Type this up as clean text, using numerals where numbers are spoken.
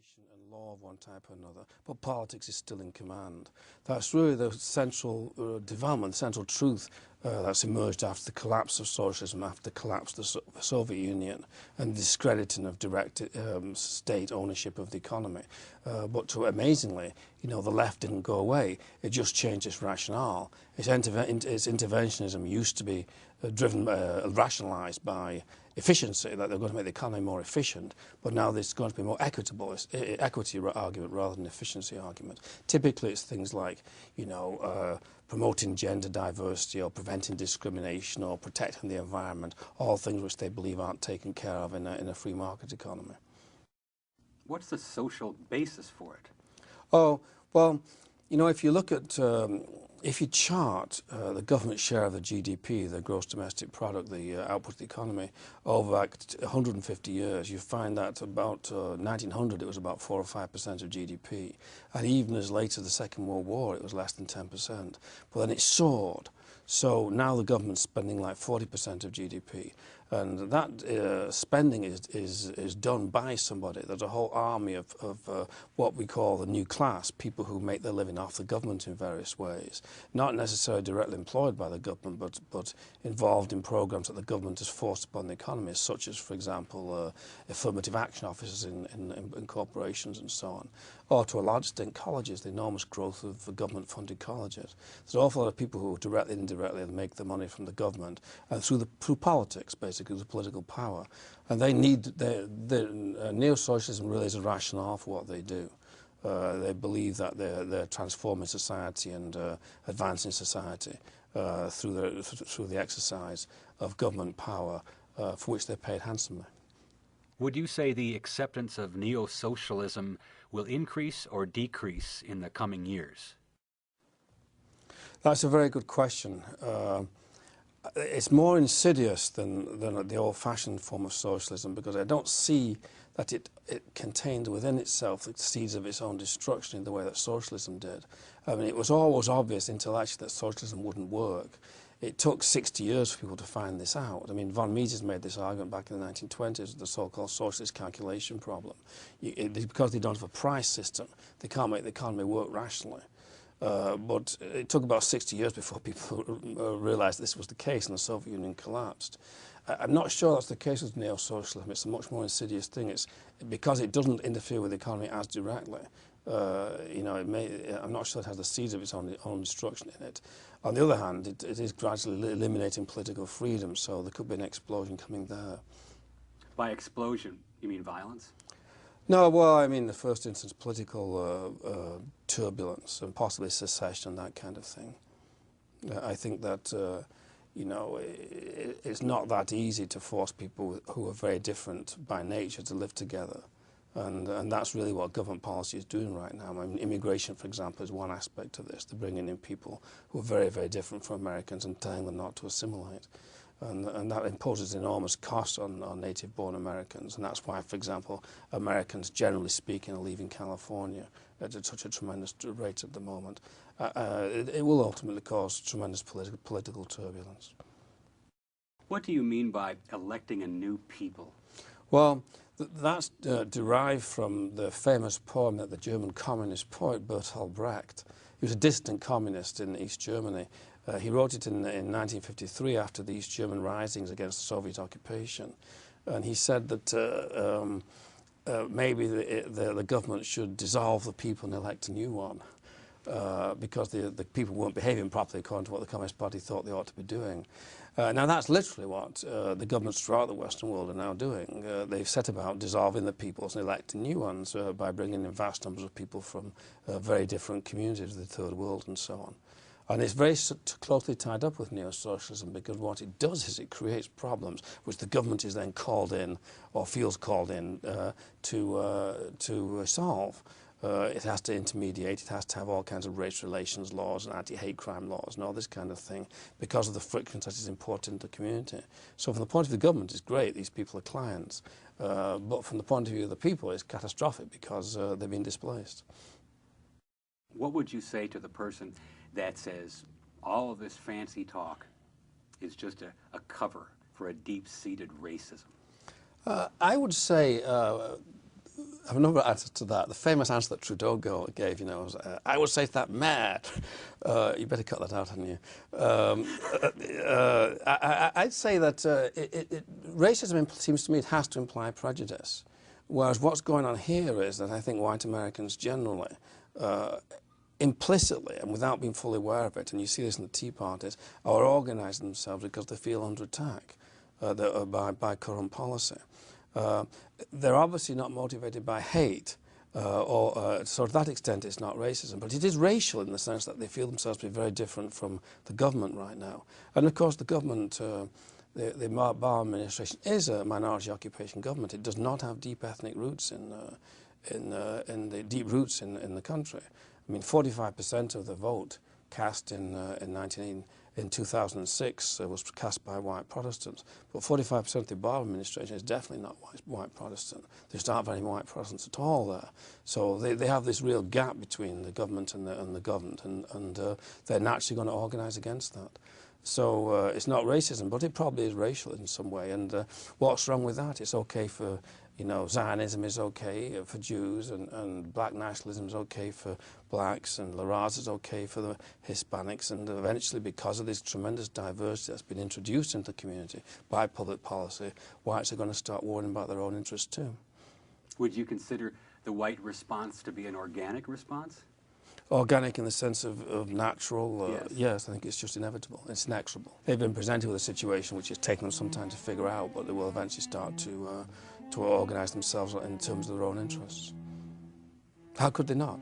nation and law of one type or another, but politics is still in command. That's really the central development, the central truth that's emerged after the collapse of socialism, after the collapse of the Soviet Union and the discrediting of direct state ownership of the economy. But amazingly, you know, the left didn't go away. It just changed its rationale. Its interventionism used to be rationalized by efficiency, that they're going to make the economy more efficient, but now there's going to be more equitable, equity argument rather than efficiency argument. Typically it's things like, you know, promoting gender diversity or preventing discrimination or protecting the environment, all things which they believe aren't taken care of in a free market economy. What's the social basis for it? Oh, well, you know, if you look at, if you chart the government share of the GDP, the gross domestic product, the output of the economy, over like 150 years, you find that about 1900 it was about 4 or 5% of GDP. And even as late as the Second World War, it was less than 10%. But then it soared. So now the government's spending like 40% of GDP. And that spending is done by somebody. There's a whole army of what we call the new class, people who make their living off the government in various ways. Not necessarily directly employed by the government, but involved in programs that the government has forced upon the economy, such as, for example, affirmative action officers in corporations and so on. Or to a large extent, colleges, the enormous growth of government-funded colleges. There's an awful lot of people who directly and indirectly make the money from the government through politics, basically, the political power. And they need, neo-socialism really is a rationale for what they do. They believe that they're transforming society and advancing society through the exercise of government power, for which they're paid handsomely. Would you say the acceptance of neo-socialism will increase or decrease in the coming years? That's a very good question. It's more insidious than the old-fashioned form of socialism, because I don't see that it contained within itself the seeds of its own destruction in the way that socialism did. I mean, it was always obvious intellectually that socialism wouldn't work. It took 60 years for people to find this out. I mean, von Mises made this argument back in the 1920s, the so-called socialist calculation problem. Because they don't have a price system, they can't make the economy work rationally. But it took about 60 years before people realized this was the case and the Soviet Union collapsed. I'm not sure that's the case with neo-socialism. It's a much more insidious thing. It's because it doesn't interfere with the economy as directly. You know, I'm not sure it has the seeds of its own destruction in it. On the other hand, it is gradually eliminating political freedom, so there could be an explosion coming there. By explosion, you mean violence? No, well, I mean, in the first instance, political turbulence and possibly secession and that kind of thing. I think that, you know, it's not that easy to force people who are very different by nature to live together. And that's really what government policy is doing right now. I mean, immigration, for example, is one aspect of this. They're bringing in people who are very, very different from Americans and telling them not to assimilate. And that imposes enormous costs on native-born Americans. And that's why, for example, Americans, generally speaking, are leaving California at such a tremendous rate at the moment. It will ultimately cause tremendous political turbulence. What do you mean by electing a new people? Well, that's derived from the famous poem that the German communist poet Bertolt Brecht. He was a dissident communist in East Germany. He wrote it in 1953 after the East German risings against Soviet occupation. And he said that maybe the government should dissolve the people and elect a new one. Because the people weren't behaving properly according to what the Communist Party thought they ought to be doing. Now that's literally what the governments throughout the Western world are now doing. They've set about dissolving the peoples and electing new ones by bringing in vast numbers of people from very different communities of the Third World and so on. And it's very closely tied up with neo-socialism, because what it does is it creates problems which the government is then called in, or feels called in, to solve. It has to intermediate, it has to have all kinds of race relations laws and anti-hate crime laws and all this kind of thing, because of the frictions that is important to the community. So from the point of view of the government, it's great, these people are clients. But from the point of view of the people, it's catastrophic, because they've been displaced. What would you say to the person that says all of this fancy talk is just a cover for a deep-seated racism? I would say have a number of answers to that. The famous answer that Trudeau gave, you know, was, I would say to that mayor, you better cut that out, hadn't you? I'd say that racism seems to me it has to imply prejudice, whereas what's going on here is that I think white Americans generally, implicitly and without being fully aware of it, and you see this in the Tea Parties, are organising themselves because they feel under attack by current policy. They're obviously not motivated by hate, so to that extent it's not racism, but it is racial in the sense that they feel themselves to be very different from the government right now. And of course the government, the Barr administration is a minority occupation government. It does not have deep ethnic roots in the country. I mean, 45% of the vote cast in 2006 was cast by white Protestants, but 45% of the Obama administration is definitely not white Protestant. There's not very many white Protestants at all there. So they have this real gap between the government and the government, and they're naturally going to organise against that. So it's not racism, but it probably is racial in some way. And what's wrong with that? It's okay for, you know, Zionism is okay for Jews, and black nationalism is okay for blacks, and La Raza is okay for the Hispanics, and eventually, because of this tremendous diversity that's been introduced into the community by public policy, whites are going to start worrying about their own interests too. Would you consider the white response to be an organic response? Organic in the sense of natural, yes, I think it's just inevitable, it's inexorable. They've been presented with a situation which has taken them some time to figure out, but they will eventually start to organise themselves in terms of their own interests. How could they not?